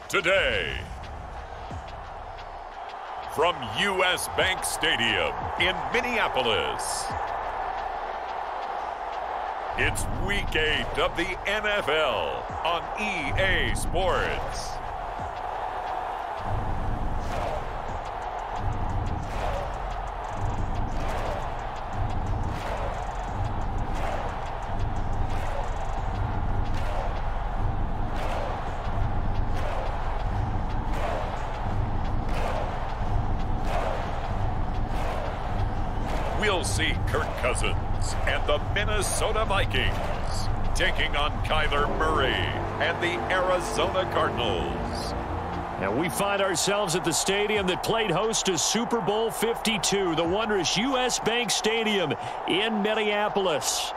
Today, from U.S. Bank Stadium in Minneapolis, it's Week 8 of the NFL on EA Sports. We'll see Kirk Cousins and the Minnesota Vikings taking on Kyler Murray and the Arizona Cardinals. And we find ourselves at the stadium that played host to Super Bowl 52, the wondrous U.S. Bank Stadium in Minneapolis.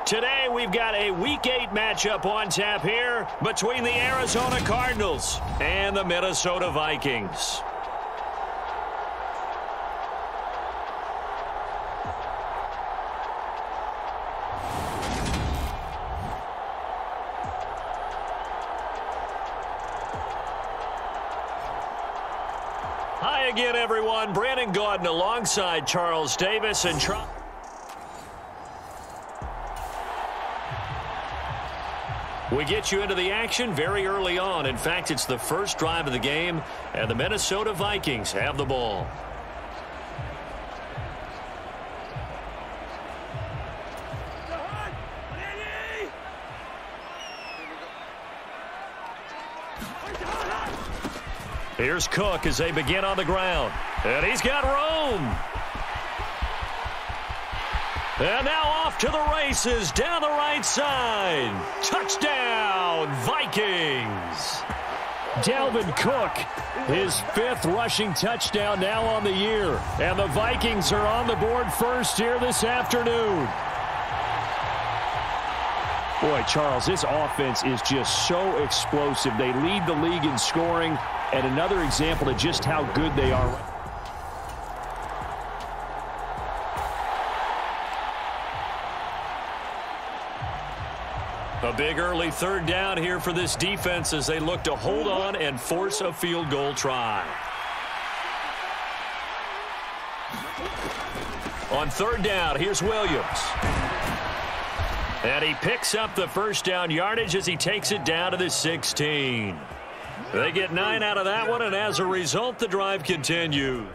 Today we've got a Week 8 matchup on tap here between the Arizona Cardinals and the Minnesota Vikings. Hi again, everyone. Brandon Gaudin alongside Charles Davis and we get you into the action very early on. In fact, it's the first drive of the game, and the Minnesota Vikings have the ball. Here's Cook as they begin on the ground. And he's got room. And now off to the races down the right side. Touchdown, Vikings. Dalvin Cook, his 5th rushing touchdown now on the year. And the Vikings are on the board first here this afternoon. Boy, Charles, this offense is just so explosive. They lead the league in scoring, and another example of just how good they are. A big early 3rd down here for this defense as they look to hold on and force a field goal try. On 3rd down, here's Williams. And he picks up the first down yardage as he takes it down to the 16. They get 9 out of that one, and as a result, the drive continues.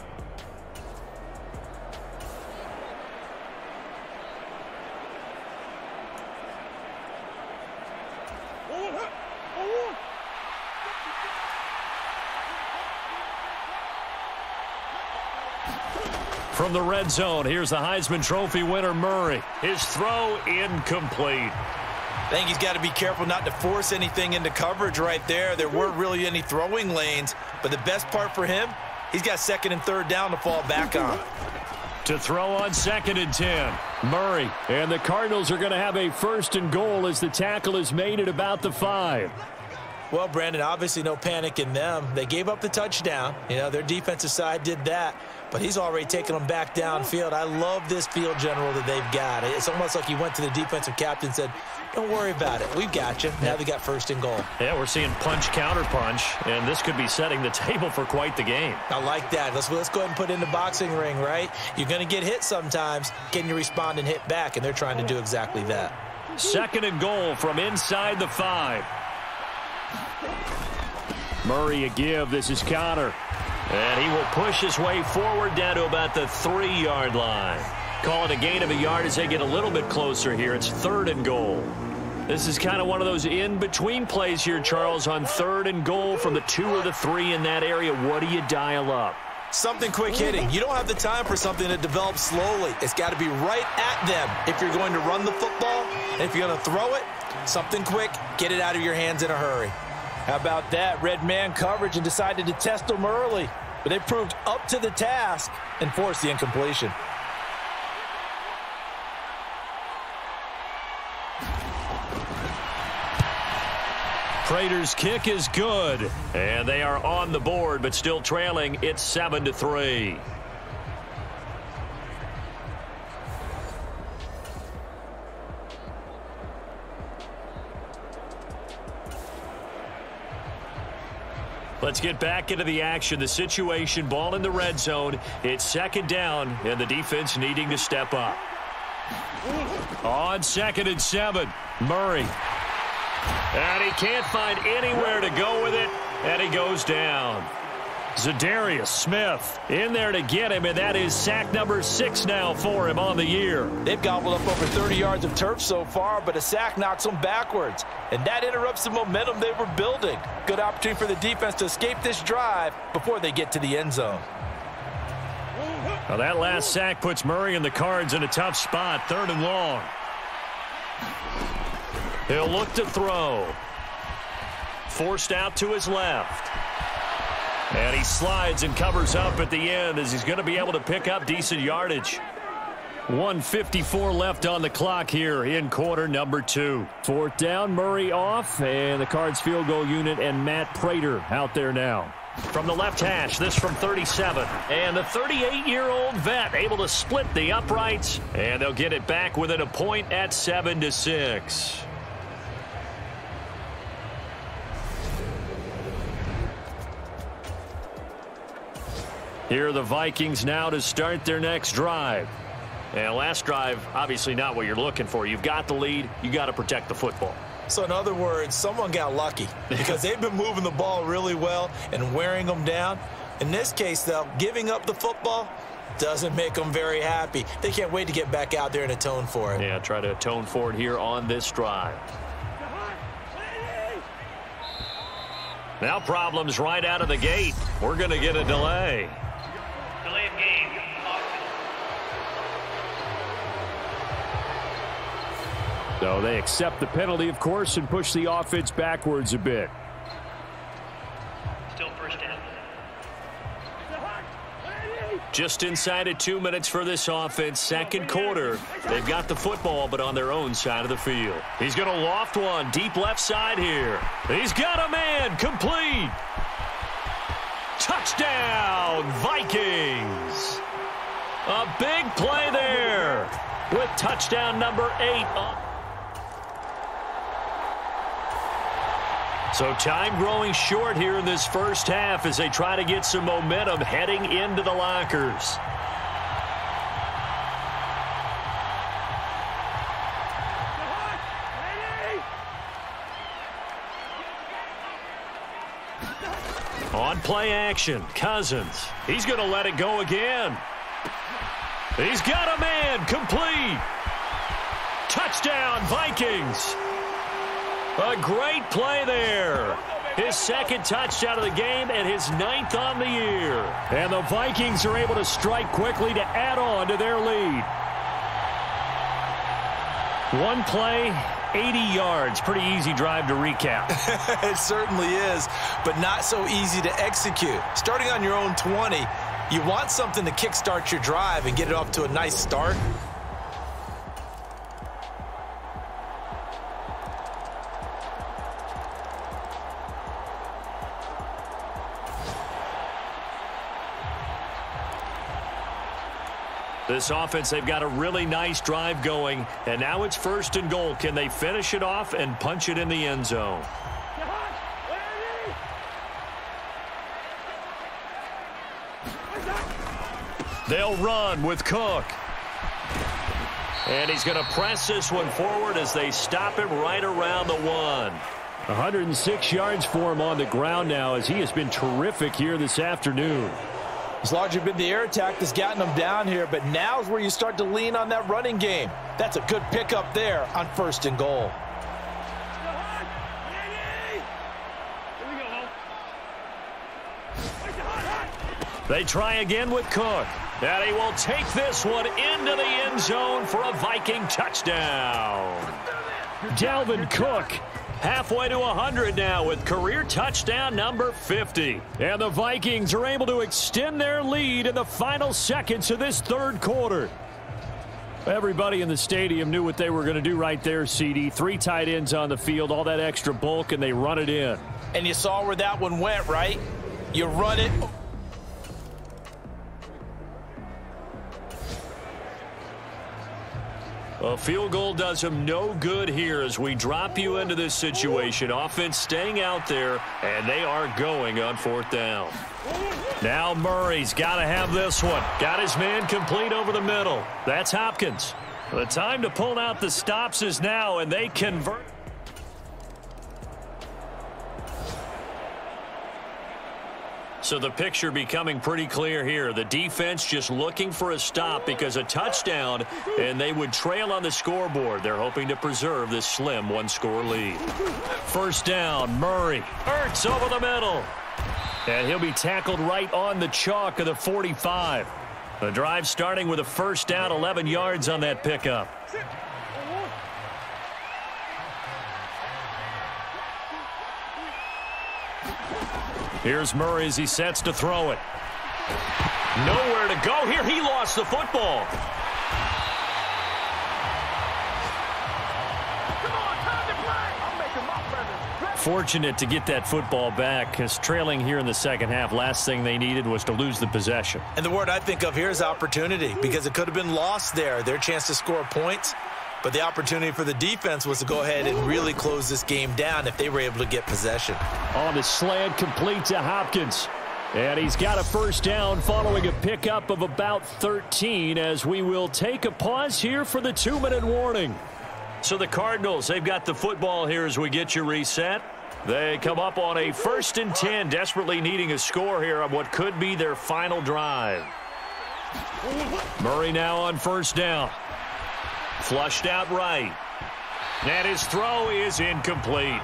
From the red zone, here's the Heisman Trophy winner, Murray. His throw incomplete. I think he's got to be careful not to force anything into coverage right there. There weren't really any throwing lanes, but the best part for him, he's got 2nd and 3rd down to fall back on. To throw on 2nd and 10, Murray. And the Cardinals are going to have a 1st and goal as the tackle is made at about the 5. Well, Brandon, obviously no panic in them. They gave up the touchdown. You know, their defensive side did that, but he's already taken them back downfield. I love this field general that they've got. It's almost like he went to the defensive captain and said, don't worry about it. We've got you. Now they got 1st and goal. Yeah, we're seeing punch, counter punch, and this could be setting the table for quite the game. I like that. Let's go ahead and put it in the boxing ring, right? You're going to get hit sometimes. Can you respond and hit back? And they're trying to do exactly that. 2nd and goal from inside the 5. Murray a give. This is Connor. And he will push his way forward down to about the 3-yard line. Call it a gain of a yard as they get a little bit closer here. It's 3rd and goal. This is kind of one of those in-between plays here, Charles, on 3rd and goal from the 2 or the 3 in that area. What do you dial up? Something quick hitting. You don't have the time for something that develops slowly. It's got to be right at them if you're going to run the football. And if you're going to throw it, something quick, get it out of your hands in a hurry. How about that? Red man coverage and decided to test them early. But they proved up to the task and forced the incompletion. Prater's kick is good. And they are on the board, but still trailing. It's 7-3. Let's get back into the action. The situation, ball in the red zone. It's second down, and the defense needing to step up. On 2nd and 7, Murray. And he can't find anywhere to go with it, and he goes down. Zadarius Smith in there to get him, and that is sack number 6 now for him on the year. They've gobbled up over 30 yards of turf so far, but a sack knocks them backwards, and that interrupts the momentum they were building. Good opportunity for the defense to escape this drive before they get to the end zone. Well, that last sack puts Murray and the Cards in a tough spot, 3rd and long. He'll look to throw. Forced out to his left. And he slides and covers up at the end as he's going to be able to pick up decent yardage. 1:54 left on the clock here in quarter number 2. 4th down, Murray off, and the Cards field goal unit and Matt Prater out there now. From the left hash, this from 37. And the 38-year-old vet able to split the uprights, and they'll get it back within a point at 7-6. Here are the Vikings now to start their next drive. And last drive, obviously not what you're looking for. You've got the lead. You got to protect the football. So in other words, someone got lucky because they've been moving the ball really well and wearing them down. In this case, though, giving up the football doesn't make them very happy. They can't wait to get back out there and atone for it. Yeah, try to atone for it here on this drive. Now problems right out of the gate. We're going to get a delay. Delay of game. So they accept the penalty, of course, and push the offense backwards a bit. Still first down. Just inside of 2 minutes for this offense. Second quarter. They've got the football, but on their own side of the field. He's going to loft one deep left side here. He's got a man. Complete. Touchdown, Vikings. A big play there with touchdown number 8. So time growing short here in this first half as they try to get some momentum heading into the lockers. On play action, Cousins. He's going to let it go again. He's got a man. Complete. Touchdown, Vikings. A great play there. His second touchdown of the game and his 9th on the year. And the Vikings are able to strike quickly to add on to their lead. One play, 80 yards. Pretty easy drive to recap. It certainly is, but not so easy to execute. Starting on your own 20, you want something to kickstart your drive and get it off to a nice start. This offense, they've got a really nice drive going, and now it's 1st and goal. Can they finish it off and punch it in the end zone? They'll run with Cook. And he's going to press this one forward as they stop him right around the 1. 106 yards for him on the ground now as he has been terrific here this afternoon. It's largely been the air attack that's gotten them down here, but now's where you start to lean on that running game. That's a good pickup there on 1st and goal. They try again with Cook. And he will take this one into the end zone for a Viking touchdown. Dalvin Cook halfway to 100 now with career touchdown number 50. And the Vikings are able to extend their lead in the final seconds of this 3rd quarter. Everybody in the stadium knew what they were going to do right there, CD. 3 tight ends on the field, all that extra bulk, and they run it in. And you saw where that one went, right? You run it. A field goal does him no good here as we drop you into this situation. Offense staying out there, and they are going on 4th down. Now Murray's got to have this one. Got his man complete over the middle. That's Hopkins. The time to pull out the stops is now, and they convert. So the picture becoming pretty clear here. The defense just looking for a stop because a touchdown, and they would trail on the scoreboard. They're hoping to preserve this slim 1-score lead. 1st down, Murray. Ertz over the middle. And he'll be tackled right on the chalk of the 45. The drive starting with a 1st down, 11 yards on that pickup. Here's Murray as he sets to throw it. Nowhere to go here. He lost the football. Fortunate to get that football back because trailing here in the second half, last thing they needed was to lose the possession. And the word I think of here is opportunity because it could have been lost there. Their chance to score points. But the opportunity for the defense was to go ahead and really close this game down if they were able to get possession. On the slant, complete to Hopkins. And he's got a 1st down following a pickup of about 13 as we will take a pause here for the 2-minute warning. So the Cardinals, they've got the football here as we get you reset. They come up on a 1st and 10, desperately needing a score here on what could be their final drive. Murray now on 1st down. Flushed out right. And his throw is incomplete.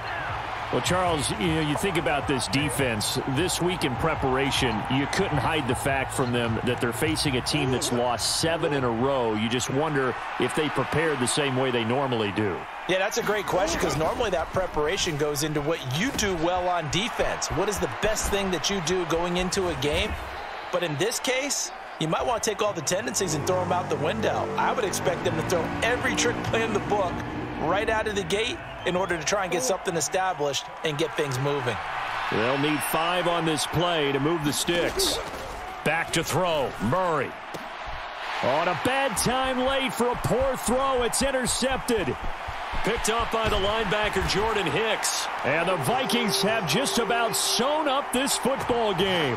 Well, Charles, you think about this defense. This week in preparation, you couldn't hide the fact from them that they're facing a team that's lost 7 in a row. You just wonder if they prepared the same way they normally do. Yeah, that's a great question because normally that preparation goes into what you do well on defense. What is the best thing that you do going into a game? But in this case, you might want to take all the tendencies and throw them out the window. I would expect them to throw every trick play in the book right out of the gate in order to try and get something established and get things moving. They'll need 5 on this play to move the sticks. Back to throw. Murray. On a bad time late for a poor throw. It's intercepted. Picked up by the linebacker Jordan Hicks. And the Vikings have just about sewn up this football game.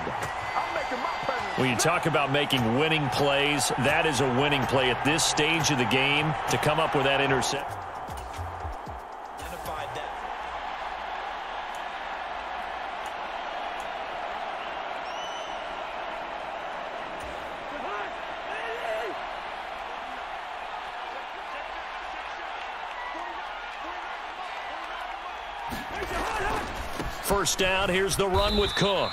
When you talk about making winning plays, that is a winning play at this stage of the game to come up with that interception. First down, here's the run with Cook.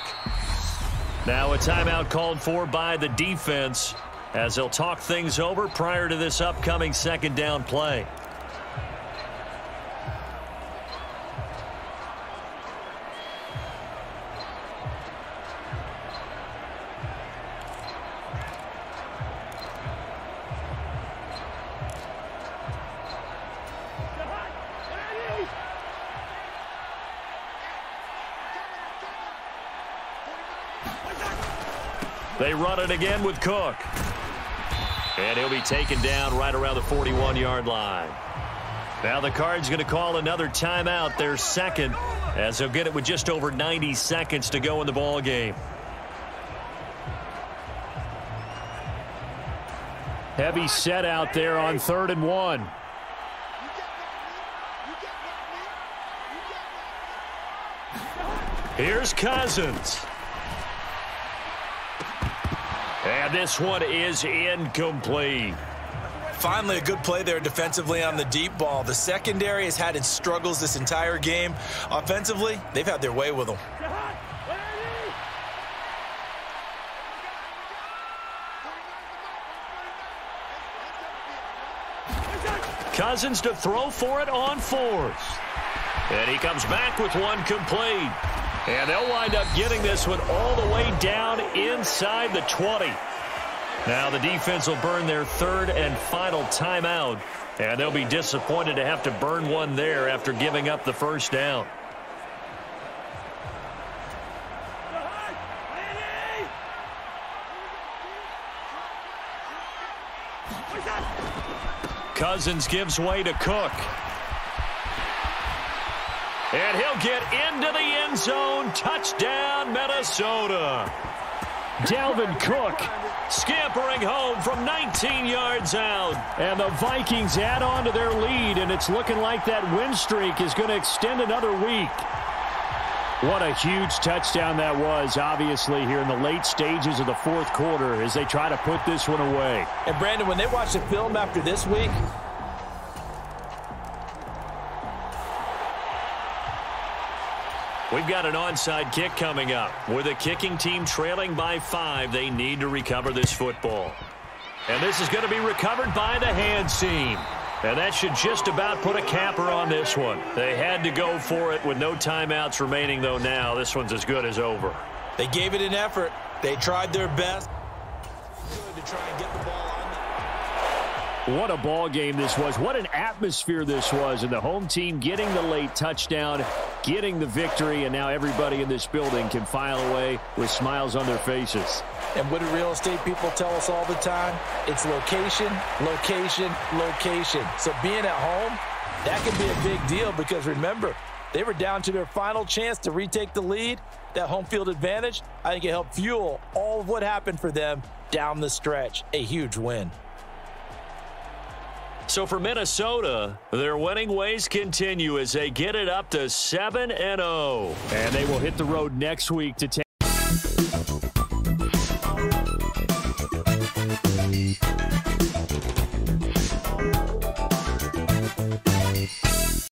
Now a timeout called for by the defense as they'll talk things over prior to this upcoming 2nd down play. They run it again with Cook. And he'll be taken down right around the 41-yard line. Now the Cards going to call another timeout, their 2nd, as they'll get it with just over 90 seconds to go in the ball game. Heavy set out there on 3rd and 1. Here's Cousins. And this one is incomplete. Finally, a good play there defensively on the deep ball. The secondary has had its struggles this entire game. Offensively, they've had their way with them. Cousins to throw for it on 4th. And he comes back with one complete. And they'll wind up getting this one all the way down inside the 20. Now the defense will burn their third and final timeout, and they'll be disappointed to have to burn one there after giving up the first down. Cousins gives way to Cook. And he'll get into the end zone. Touchdown, Minnesota. Dalvin Cook scampering home from 19 yards out. And the Vikings add on to their lead, and it's looking like that win streak is going to extend another week. What a huge touchdown that was, obviously, here in the late stages of the fourth quarter as they try to put this one away. And, Brandon, when they watch the film after this week, we've got an onside kick coming up. With the kicking team trailing by 5, they need to recover this football. And this is going to be recovered by the hands team. And that should just about put a capper on this one. They had to go for it with no timeouts remaining, though. Now this one's as good as over. They gave it an effort. They tried their best to try and get the ball on. What a ball game this was. What an atmosphere this was. And the home team getting the late touchdown, getting the victory, and now everybody in this building can file away with smiles on their faces. And what do real estate people tell us all the time? It's location, location, location. So being at home, that can be a big deal because, remember, they were down to their final chance to retake the lead. That home field advantage, I think it helped fuel all of what happened for them down the stretch. A huge win. So for Minnesota, their winning ways continue as they get it up to 7-0. And they will hit the road next week to take.